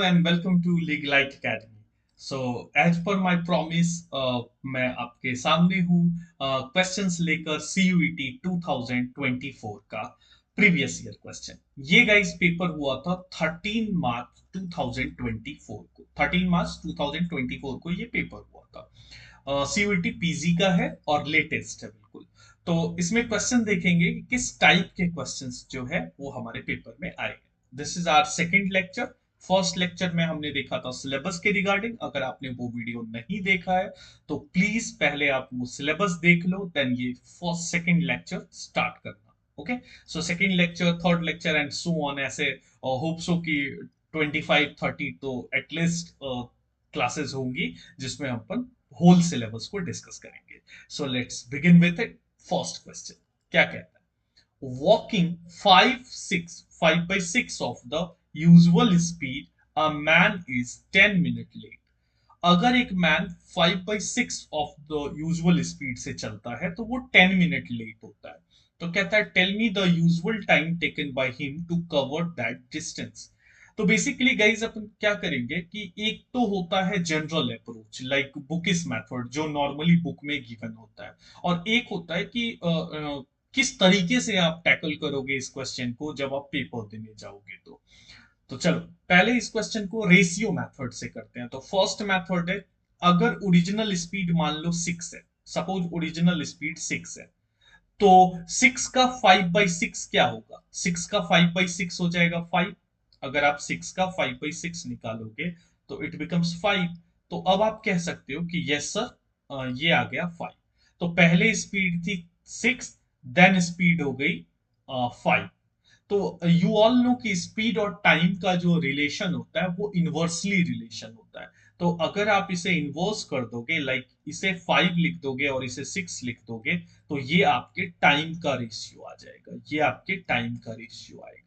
and welcome to League Light Academy. So, as per my promise, मैं आपके सामने हूँ क्वेश्चंस लेकर CUET 2024 का प्रीवियस ईयर क्वेश्चन। ये गाइस पेपर हुआ था 13 मार्च 2024 को। 13 मार्च 2024 को ये पेपर हुआ था। CUET PG का है और लेटेस्ट है बिल्कुल। तो इसमें क्वेश्चन देखेंगे कि किस टाइप के क्वेश्चंस जो है वो हमारे पेपर में आए। This is our second lecture. First lecture में हमने देखा था सिलेबस के रिगार्डिंग। अगर आपने वो वीडियो नहीं देखा है तो प्लीज पहले आप वो सिलेबस देख लो, देन ये फर्स्ट सेकंड लेक्चर स्टार्ट करना। Okay, so second lecture, third lecture and so on, ऐसे होप सो कि 25-30 तो एटलीस्ट क्लासेस होंगी जिसमें हम अपन होल सिलेबस को डिस्कस करेंगे। So let's begin with it. First question क्या कहता है? Walking 5 by 6 of the usual speed, a man is 10 minutes late. अगर एक man 5/6 of the usual speed से चलता है तो वो 10 मिनट लेट होता है। तो कहता है tell me the usual time taken by him to cover that distance. तो बेसिकली गाइज अपन क्या करेंगे कि एक तो होता है general approach like bookish method जो नॉर्मली बुक में गिवन होता है, और एक होता है कि किस तरीके से आप टैकल करोगे इस क्वेश्चन को जब आप पेपर देने जाओगे। तो चलो पहले इस क्वेश्चन को रेशियो मेथड से करते हैं। तो फर्स्ट मेथड है, अगर ओरिजिनल स्पीड मान लो 6 है, सपोज ओरिजिनल स्पीड 6 है, तो 6 का 5/6 क्या होगा? 6 का 5/6 हो जाएगा 5। अगर आप 6 का 5/6 निकालोगे तो इट बिकम्स 5। तो अब आप कह सकते हो कि यस सर, ये आ गया 5। तो पहले स्पीड थी 6, देन स्पीड हो गई 5। तो यू ऑल नो कि स्पीड और टाइम का जो रिलेशन होता है वो इनवर्सली रिलेशन होता है। तो अगर आप इसे इन्वर्स कर दोगे, लाइक इसे 5 लिख दोगे और इसे 6 लिख दोगे, तो ये आपके टाइम का रेशियो आ जाएगा। ये आपके टाइम का रेशियो आएगा।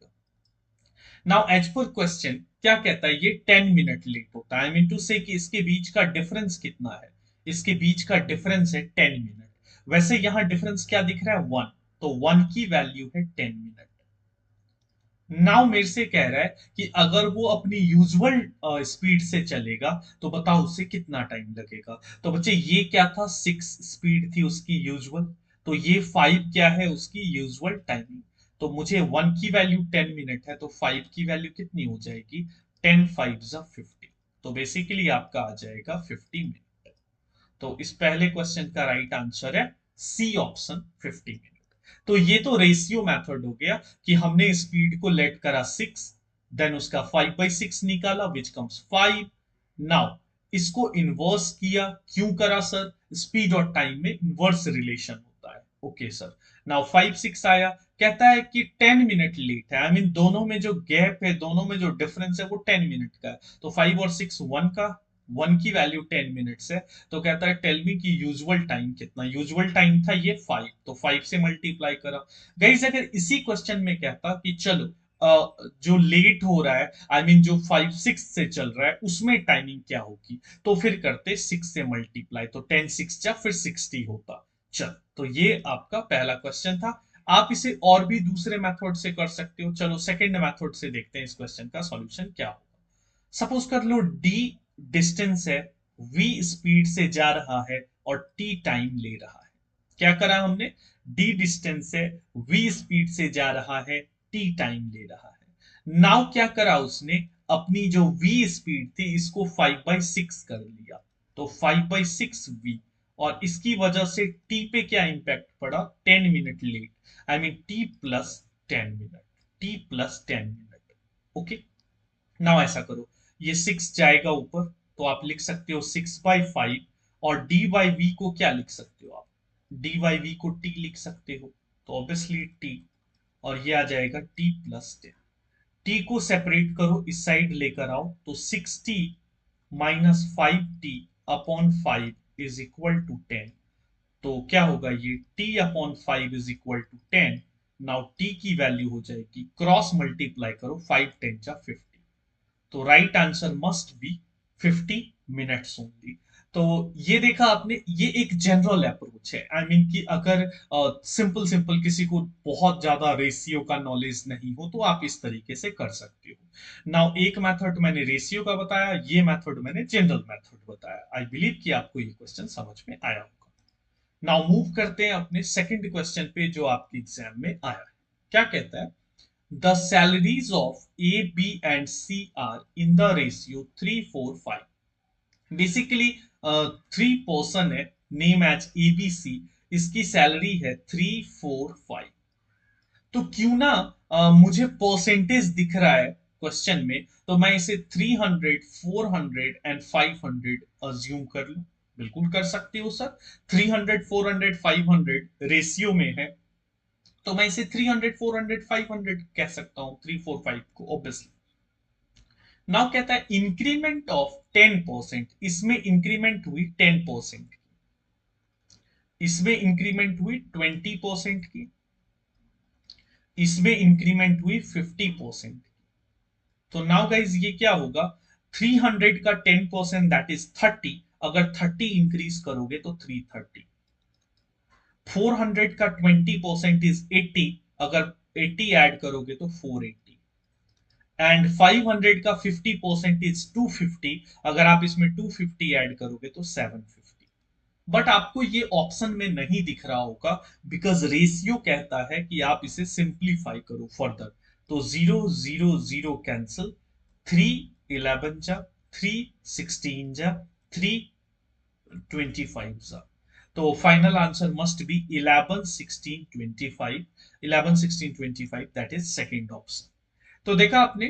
नाउ एज पर क्वेश्चन क्या कहता है, ये 10 मिनट लेट होता है। आई मीन टू से कि इसके बीच का डिफरेंस कितना है? इसके बीच का डिफरेंस है 10 मिनट। वैसे यहां डिफरेंस क्या दिख रहा है? 1। तो 1 की वैल्यू है 10 मिनट। नाउ मेरे से कह रहा है कि अगर वो अपनी यूजुअल स्पीड से चलेगा तो बताओ उसे कितना टाइम लगेगा। तो बच्चे ये क्या था? 6 स्पीड थी उसकी यूजुअल, तो ये 5 क्या है? उसकी यूजुअल टाइमिंग। तो मुझे 1 की वैल्यू 10 मिनट है, तो 5 की वैल्यू कितनी हो जाएगी? 10 5 जा 50। तो बेसिकली आपका आ जाएगा 50 मिनट। तो इस पहले क्वेश्चन का राइट आंसर है सी ऑप्शन, 50 मिनट। तो ये तो रेशियो मेथड हो गया कि हमने स्पीड को लेट करा 6, देन उसका 5/6 निकाला विच कम्स 5। नाउ इसको इन्वर्स किया। क्यों करा सर? स्पीड और टाइम में इन्वर्स रिलेशन होता है। Okay sir. नाउ 5/6 आया, कहता है कि 10 मिनट लेट है। आई मीन दोनों में जो गैप है, दोनों में जो डिफरेंस है वो 10 मिनट का है। तो 5 और 6 1 का, 1 की वैल्यू 10 मिनट्स है। तो कहता है टेल मी की यूजुअल टाइम कितना? यूजुअल टाइम था ये 5, तो 5 से मल्टीप्लाई करा। गाइस अगर इसी क्वेश्चन में कहता कि चलो जो लेट हो रहा है, आई मीन जो 5/6 से चल रहा है उसमें टाइमिंग क्या होगी, तो फिर करते 6 से मल्टीप्लाई, तो 10 6 जा फिर 60 होता। चल, तो ये आपका पहला क्वेश्चन था। आप इसे और भी दूसरे मेथड से कर सकते हो। चलो सेकंड मेथड से देखते हैं इस क्वेश्चन का सॉल्यूशन क्या होगा। सपोज कर लो डी डिस्टेंस है, वी स्पीड से जा रहा है और टी टाइम ले रहा है। क्या करा हमने? डी डिस्टेंस है, वी स्पीड से जा रहा है, टी टाइम ले रहा है। नाउ क्या करा उसने? अपनी जो वी स्पीड थी इसको 5/6 कर लिया, तो 5/6 वी। और इसकी वजह से टी पे क्या इंपैक्ट पड़ा? 10 minute late. I mean T plus 10 minute. T plus 10 minute. Okay, now ऐसा करो, ये 6 जाएगा ऊपर, तो आप लिख सकते हो 6/5। और डी बाई वी को क्या लिख सकते हो आप? डी बाई वी को टी लिख सकते हो, तो ऑब्वियसली टी। और ये आ जाएगा टी प्लस 10। टी को सेपरेट करो, इस साइड लेकर आओ, तो 60 - 5t/5 इज इक्वल टू 10। तो क्या होगा? ये t/5 is equal to 10। Now T की वैल्यू हो जाएगी, क्रॉस मल्टीप्लाई करो, 5 10 जा 50। तो right answer must B 50 minutes only. तो ये देखा आपने, ये एक जनरल अप्रोच है। आई मीन कि अगर सिंपल सिंपल किसी को बहुत ज्यादा रेशियो का नॉलेज नहीं हो तो आप इस तरीके से कर सकते हो। नाउ एक मेथड मैंने रेशियो का बताया, ये मेथड मैंने जनरल मेथड बताया। आई बिलीव कि आपको ये क्वेश्चन समझ में आया होगा। नाउ मूव करते हैं अपने सेकंड क्वेश्चन पे जो आपके एग्जाम में आया है। क्या कहता है? The salaries of A B and C are in the ratio 3:4:5। Basically 3 person है, नेम एज एबीसी, इसकी सैलरी है 3:4:5। तो क्यों ना मुझे परसेंटेज दिख रहा है क्वेश्चन में, तो मैं इसे 300, 400 एंड 500 अज्यूम कर लूं। बिल्कुल कर सकते हो सर। 300, 400, 500 रेशियो में है, तो मैं इसे 300, 400, 500 कह सकता हूं, 3:4:5 को ऑब्वियसली। नाउ कहता है इंक्रीमेंट ऑफ 10%, इसमें इंक्रीमेंट हुई 10%, इसमें इंक्रीमेंट हुई 20% की, इसमें इंक्रीमेंट हुई 50%। तो नाउ गाइज ये क्या होगा? 300 का 10% दैट इज 30, अगर 30 इंक्रीज करोगे तो 330। 400 का 20% इज 80, अगर 80 ऐड करोगे तो 480। एंड 500 का 50% इज 250, अगर आप इसमें 250 ऐड करोगे तो 750। बट आपको ये ऑप्शन में नहीं दिख रहा होगा, बिकॉज रेशियो कहता है कि आप इसे सिंप्लीफाई करो फर्दर। तो 0 0 0 कैंसिल, 3 11 जा, 3 16 जा, 3 25 जा। तो final answer must B 11 16 25। 11 16 25 that is second option. तो देखा आपने,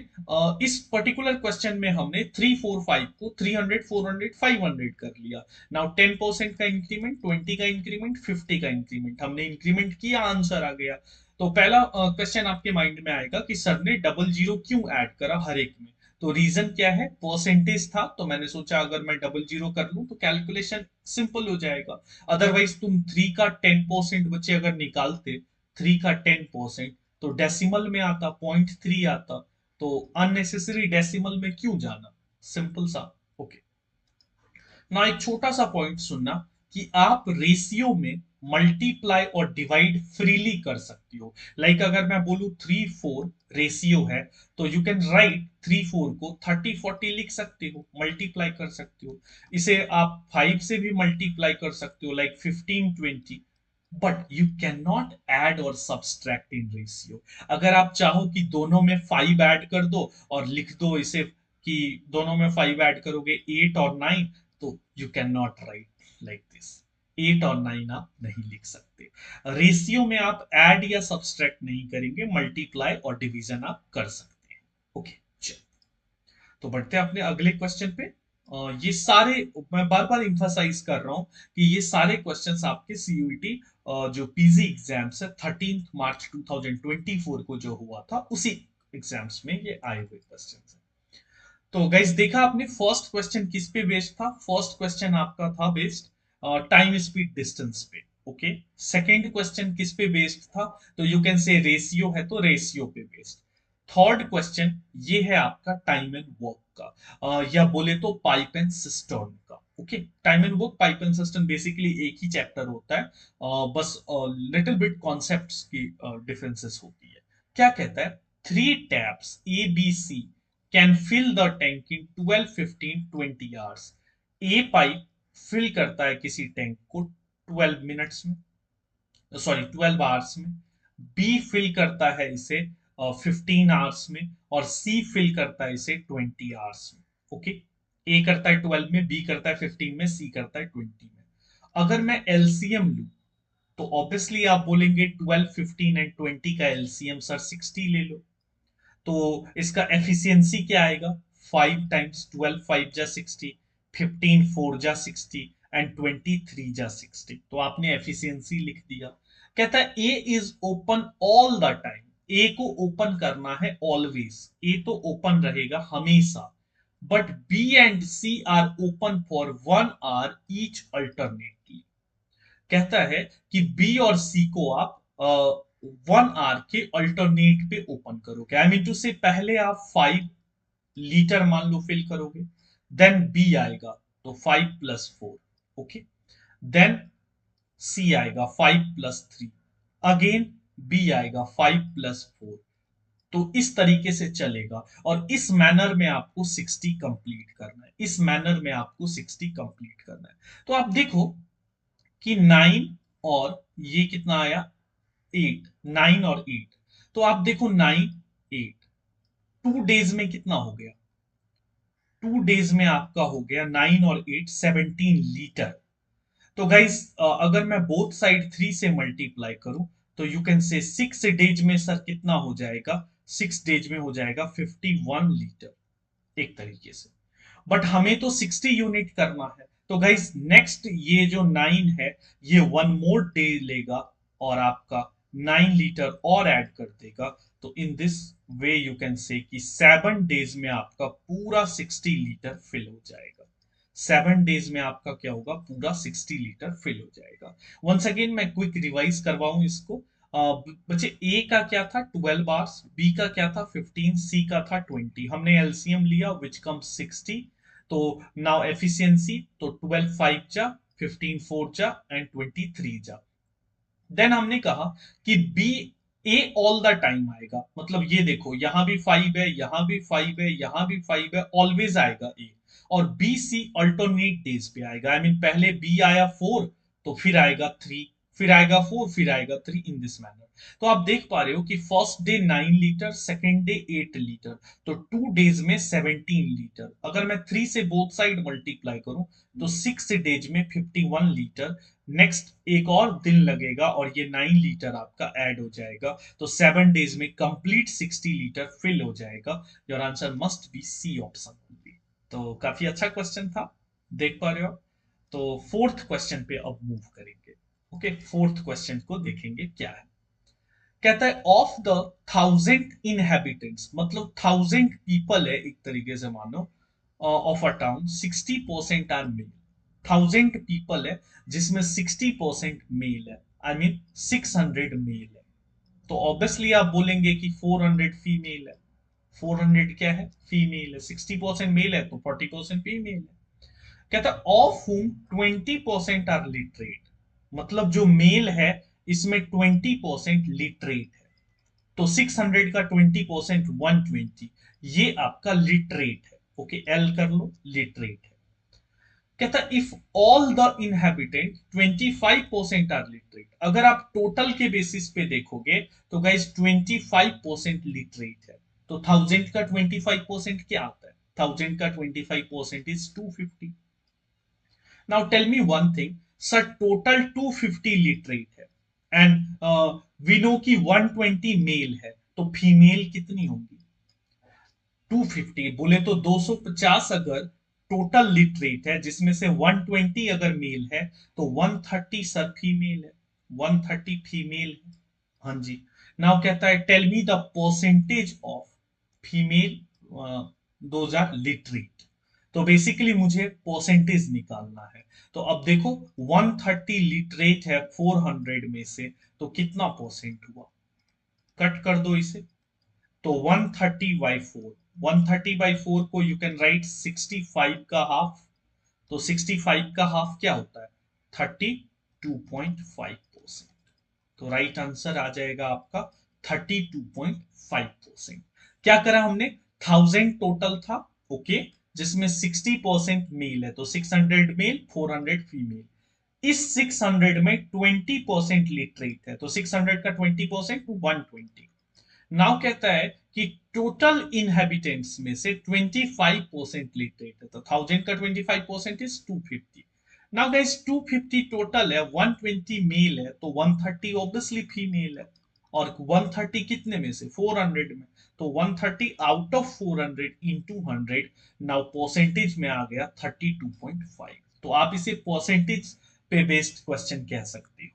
इस पर्टिकुलर क्वेश्चन में हमने 3:4:5 को 300, 400, 500 कर लिया। नाउ 10% का इंक्रीमेंट, 20 का इंक्रीमेंट, 50 का इंक्रीमेंट, हमने इंक्रीमेंट किया, आंसर आ गया। तो पहला क्वेश्चन आपके माइंड में आएगा कि सर ने डबल जीरो क्यों ऐड करा हर एक में? तो रीजन क्या है? परसेंटेज था, तो मैंने सोचा अगर मैं डबल जीरो कर लूं तो कैलकुलेशन सिंपल हो जाएगा। अदरवाइज तुम 3 का 10% बच्चे अगर निकालते, 3 का 10%, तो डेसिमल में आता, 0.3 आता। तो अननेसेसरी डेसिमल में क्यों जाना? सिंपल सा। ओके। ना एक छोटा सा पॉइंट सुनना, कि आप रेशियो में मल्टीप्लाई और डिवाइड फ्रीली कर सकती हो। लाइक अगर मैं बोलूं 3:4 रेशियो है, तो यू कैन राइट 3:4 को 30 40 लिख सकते हो, मल्टीप्लाई कर सकते हो। इसे आप 5 से भी मल्टीप्लाई कर सकते हो, like 15 20। But you can not add और सब्सट्रैक्ट इन रेशियो। अगर आप चाहो कि दोनों में 5 ऐड कर दो और लिख दो इसे कि दोनों में 5 ऐड करोगे 8 और 9, तो you can not right like this. 8 और 9 आप नहीं लिख सकते। रेशियो में आप ऐड या सब्सट्रैक्ट नहीं करेंगे, मल्टीप्लाई और डिवीजन आप कर सकते हैं। ओके, तो बढ़ते हैं अपने अगले क्वेश्चन पे। ये सारे, मैं बार बार इंफासाइज कर रहा हूं कि ये सारे क्वेश्चंस आपके सीयूईटी जो पीजी एग्जाम्स है 13 मार्च 2024 को जो हुआ था, उसी एग्जाम्स में ये आए हुए क्वेश्चंस हैं। तो गाइस देखा आपने, फर्स्ट क्वेश्चन किस पे बेस्ड था? फर्स्ट क्वेश्चन आपका था बेस्ड टाइम स्पीड डिस्टेंस पे। ओके। सेकंड क्वेश्चन किस पे बेस्ड था? तो यू कैन से रेशियो है तो रेशियो पे बेस्ड। थर्ड क्वेश्चन ये है आपका टाइम एंड वर्क का, या बोले तो पाइप एंड सिस्टर्न का। Okay. Time and work, pipe and cistern basically एक ही चैप्टर होता है, बस लिटिल बिट कॉन्सेप्ट्स की डिफरेंसेस होती है। क्या कहता है? 3 taps A B C can fill the tank in 12 15 20 hours. A pipe fill करता है किसी टैंक को 12 मिनट्स में, सॉरी 12 आवर्स में। बी फिल करता है इसे 15 आवर्स में, और सी फिल करता है इसे 20 आवर्स में। ओके। ए करता है 12 में, बी करता है 15 में, सी करता है 20 में। अगर मैं एलसीएम लूं, तो ऑब्वियसली आप बोलेंगे 12 15 एंड 20 का एलसीएम सर 60 ले लो। तो इसका एफिशिएंसी क्या आएगा? 5 टाइम्स 12, 5 जा 60, 15 4 जा 60, एंड 23 जा 60। तो आपने एफिशिएंसी लिख दिया। कहता है A is open all the time. A को ओपन करना है ऑलवेज, ए तो ओपन रहेगा हमेशा। But B and C are open for 1 hour each alternately. कहता है कि बी और सी को आप 1 आवर के अल्टरनेट पे ओपन करोगे। आई मीन टू से पहले आप 5 लीटर मान लो फिल करोगे, देन बी आएगा तो 5 + 4, ओके। देन सी आएगा 5 + 3, अगेन बी आएगा 5 + 4। तो इस तरीके से चलेगा और इस मैनर में आपको 60 कंप्लीट करना है, इस मैनर में आपको 60 कंप्लीट करना है। तो आप देखो कि 9 और ये कितना आया, 8, 9 और 8। तो आप देखो 9, 8, 2 डेज में कितना हो गया, 2 डेज में आपका हो गया 9 और 8, 17 लीटर। तो गाइस अगर मैं बोथ साइड 3 से मल्टीप्लाई करूं तो यू कैन से 6 डेज में सर कितना हो जाएगा, 6 डेज में हो जाएगा 51 लीटर, एक तरीके से। बट हमें तो 60 यूनिट करना है, तो गाइस नेक्स्ट ये जो 9 है ये 1 मोर डे लेगा और आपका 9 लीटर और ऐड कर देगा। तो in this way you can say कि 7 डेज में आपका पूरा 60 लीटर फिल हो जाएगा। 7 डेज में आपका क्या होगा, पूरा 60 लीटर फिल हो जाएगा। वंस अगेन मैं क्विक रिवाइज करवाऊं इसको। बच्चे ए का क्या था, 12 आवर्स, बी का क्या था 15, सी का था 20। हमने एलसीएम लिया विच कम्स 60। तो नाउ एफिशिएंसी, तो 12 5 जा, 15 4 जा एंड 23 जा। देन हमने कहा कि B, A all the time आएगा, मतलब ये देखो यहां भी 5 है, यहां भी 5 है, यहां भी 5 है, ऑलवेज आएगा ए। और बी सी अल्टरनेट डेज पे आएगा, आई मीन पहले बी आया 4, तो फिर आएगा 3, फिर आएगा 4, फिर आएगा 3, इन दिस मैनर। तो आप देख पा रहे हो कि first day 9 litre, second day 8 litre, तो 2 डेज में 17 लीटर। अगर मैं 3 से बोथ साइड मल्टीप्लाई करूं तो 6 डेज में 51 लीटर। नेक्स्ट एक और दिन लगेगा और ये 9 लीटर आपका ऐड हो जाएगा, तो 7 डेज में कंप्लीट 60 लीटर फिल हो जाएगा। Your answer must be C option only. तो काफी अच्छा क्वेश्चन था, देख पा रहे हो। तो फोर्थ क्वेश्चन पे अब मूव करेंगे। ओके, फोर्थ क्वेश्चन को देखेंगे क्या है। कहता है ऑफ द 1000 inhabitants, मतलब 1000 पीपल है एक तरीके से मानो, of a town 60% are male. 1000 people है जिसमें 60% मेल है, आई मीन 600 मेल है। तो ऑब्वियसली आप बोलेंगे कि 400 फीमेल है। 400 क्या है, फीमेल है। 60% मेल है तो 40% फीमेल है। कहता है ऑफ हुम 20% आर लिटरेट, मतलब जो मेल है इसमें 20% लिटरेट है। तो 600 का 20% 120, ये आपका लिटरेट है। ओके, एल कर लो, लिटरेट है। कहता है if all the inhabitant 25% are literate, अगर आप टोटल के बेसिस पे देखोगे तो गाइस 25% लिटरेट है। तो 1000 का 25% क्या आता है, 1000 का 25% is 250। Now tell me one thing, sir total 250 literate है एंड वी नो कि 120 मेल है, तो फीमेल कितनी होंगी, 250 बोले तो 250। अगर टोटल लिटरेट है जिसमें से 120 अगर मेल है तो 130 सर फीमेल है, 130 फीमेल है। हाँ जी। नाउ कहता है tell me the percentage of female those are literate. तो बेसिकली मुझे परसेंटेज निकालना है। तो अब देखो 130 लिटरेट है 400 में से, तो कितना परसेंट हुआ, कट कर दो इसे। तो 130/4, 130/4 को यू कैन राइट 65 का हाफ। तो 65 का हाफ क्या होता है, 32.5%। तो राइट आंसर आ जाएगा आपका 32.5%। क्या करा हमने, 1000 टोटल था, ओके, जिसमें 60% मेल है, तो 600 मेल 400 फीमेल। इस 600 में 20% लिटरेट है, तो 600 का 20% 120। नाउ कहता है कि टोटल इनहेबिटेंट्स में से 25% लिटरेट है, तो 1000 का 25% इज 250। नाउ गाइस 250 टोटल है, 120 मेल है, तो 130 ऑब्वियसली फीमेल है। और 130 कितने में से, 400 में, तो 130 out of 400 into 100। Now percentage में आ गया 32.5। तो आप इसे परसेंटेज पे बेस्ड क्वेश्चन कह सकते हो।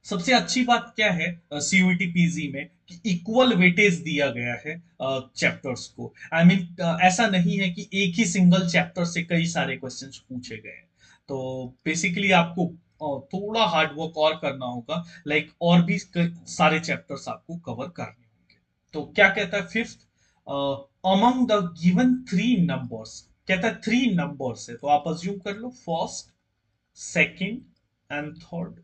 सबसे अच्छी बात क्या है सीयूईटी पीजी में, कि इक्वल वेटेज दिया गया है चैप्टर्स को। आई मीन ऐसा नहीं है कि एक ही सिंगल चैप्टर से कई सारे क्वेश्चंस पूछे गए हैं। तो बेसिकली आपको थोड़ा हार्ड वर्क और करना होगा, लाइक और भी सारे चैप्टर्स आपको कवर करने होंगे। तो क्या कहता है fifth, among the given 3 numbers, कहता है 3 नंबर्स है, तो आप अज्यूम कर लो first, second and third.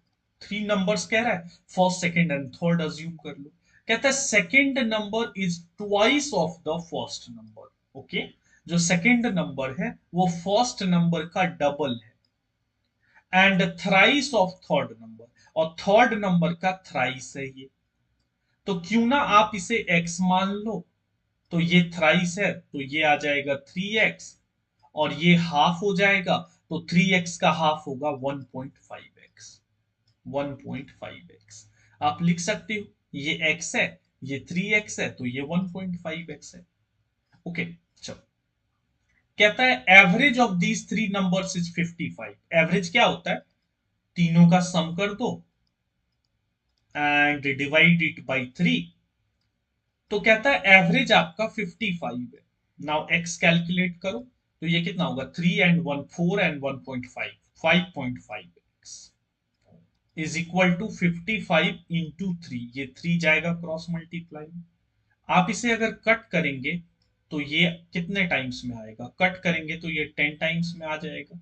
3 numbers कह रहा है, first second and third assume कर लो। कहता है second number is twice of the first number. Okay, जो सेकंड नंबर है वो फर्स्ट नंबर का डबल है, and thrice of third number, और थर्ड नंबर का थ्राइस है ये। तो क्यों ना आप इसे x मान लो, तो ये थ्राइस है तो ये आ जाएगा 3x, और ये हाफ हो जाएगा, तो 3x का हाफ होगा 1.5x। 1.5x आप लिख सकते हो, ये x है, ये 3x है, तो ये 1.5x है। ओके, चलो। कहता है average of these three numbers is 55। Average क्या होता है, तीनों का सम कर दो एंड डिवाइड इट बाई 3। तो कहता है एवरेज आपका 55 है। नाउ एक्स कैलकुलेट करो, तो ये कितना होगा, 3 and 1 4 and 1.5, 5.5 X is equal to 55 into 3। ये 3 जाएगा क्रॉस मल्टीप्लाई में। आप इसे अगर कट करेंगे तो ये कितने टाइम्स में आएगा, कट करेंगे तो ये 10 टाइम्स में आ जाएगा,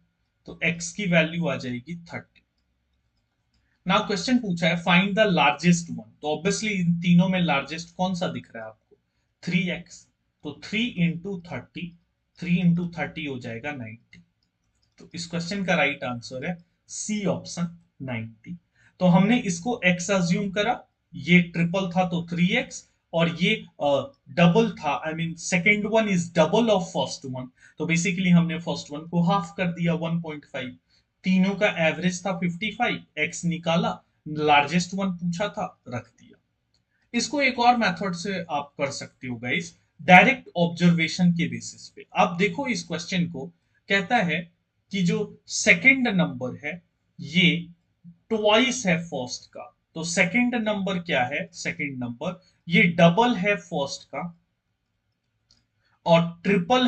तो x की वैल्यू आ जाएगी 30। नाउ क्वेश्चन पूछा है फाइंड द लार्जेस्ट वन, तो ऑब्वियसली इन तीनों में लार्जेस्ट कौन सा दिख रहा है आपको, 3x। तो 3 इंटू 30, 3 इंटू 30 हो जाएगा 90। तो इस क्वेश्चन का राइट आंसर है सी ऑप्शन, 90। तो हमने इसको x अज्यूम करा, ये ट्रिपल था तो 3x, और ये डबल था, I mean second one is double of first one, तो बेसिकली हमने फर्स्ट वन को हाफ कर दिया 1.5। तीनों का एवरेज था 55, x निकाला, लार्जेस्ट वन पूछा था, रख दिया। इसको एक और मेथड से आप कर सकते हो गाइस, डायरेक्ट ऑब्जर्वेशन के बेसिस पे। आप देखो इस क्वेश्चन को, कहता है कि जो सेकंड नंबर है ये ट्वाइस है फर्स्ट का, तो सेकंड नंबर क्या है, सेकंड नंबर ये डबल है फर्स्ट का, और ट्रिपल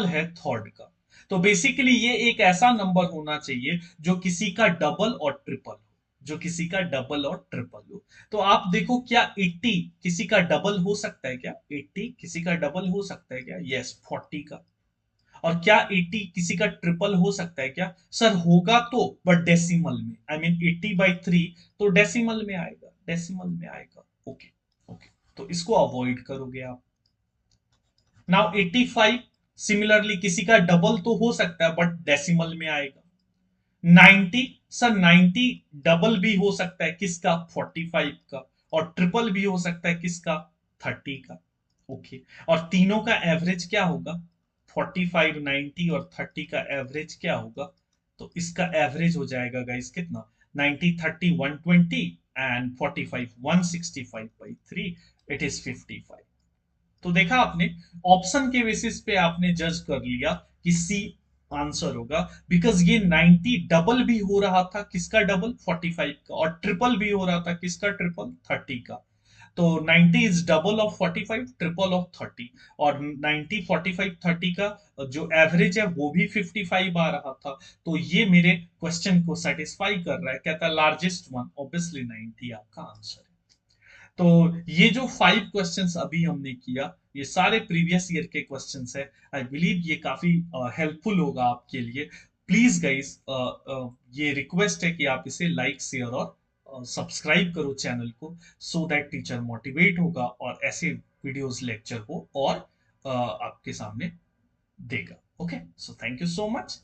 है थर्ड का। तो बेसिकली ये एक ऐसा नंबर होना चाहिए जो किसी का डबल और ट्रिपल हो, जो किसी का डबल और ट्रिपल हो। तो आप देखो, क्या 80 किसी का डबल हो सकता है क्या, 80 किसी का डबल हो सकता है क्या, यस 40 का। और क्या 80 किसी का ट्रिपल हो सकता है क्या, सर होगा तो, बट डेसिमल में, आई मीन 80/3, तो डेसिमल में आएगा, डेसिमल में आएगा। ओके, ओके, तो इसको अवॉइड करोगे आप। नाउ 85 सिमिलरली किसी का डबल तो हो सकता है बट डेसिमल में आएगा। 90, सर 90 डबल भी हो सकता है किसका, 45 का, और ट्रिपल भी हो सकता है किसका, 30 का। ओके, और तीनों का एवरेज क्या होगा, 45 90 और 30 का एवरेज क्या होगा, तो इसका एवरेज हो जाएगा गाइस कितना, 90 30 120 एंड 45 165/3, इट इज 55। तो देखा आपने, ऑप्शन के बेसिस पे आपने जज कर लिया कि सी आंसर होगा, बिकॉज ये 90 डबल भी हो रहा था, किसका डबल, 45 का, और ट्रिपल भी हो रहा था, किसका ट्रिपल, 30 का। तो 90 is double of 45, triple of 30, और 90 45 30 का जो एवरेज है वो भी 55 आ रहा था। तो ये मेरे क्वेश्चन को सेटिस्फाई कर रहा है, कहता है लार्जेस्ट वन, ऑब्वियसली 90 आपका आंसर है। तो ये जो 5 क्वेश्चंस अभी हमने किया, ये सारे प्रीवियस ईयर के क्वेश्चंस है। आई बिलीव ये काफी हेल्पफुल होगा आपके लिए। प्लीज गाइस, ये रिक्वेस्ट है कि आप इसे लाइक शेयर और सब्सक्राइब करो चैनल को, सो दैट टीचर मोटिवेट होगा और ऐसे वीडियोस लेक्चर को और आपके सामने देगा। Okay, so thank you so much.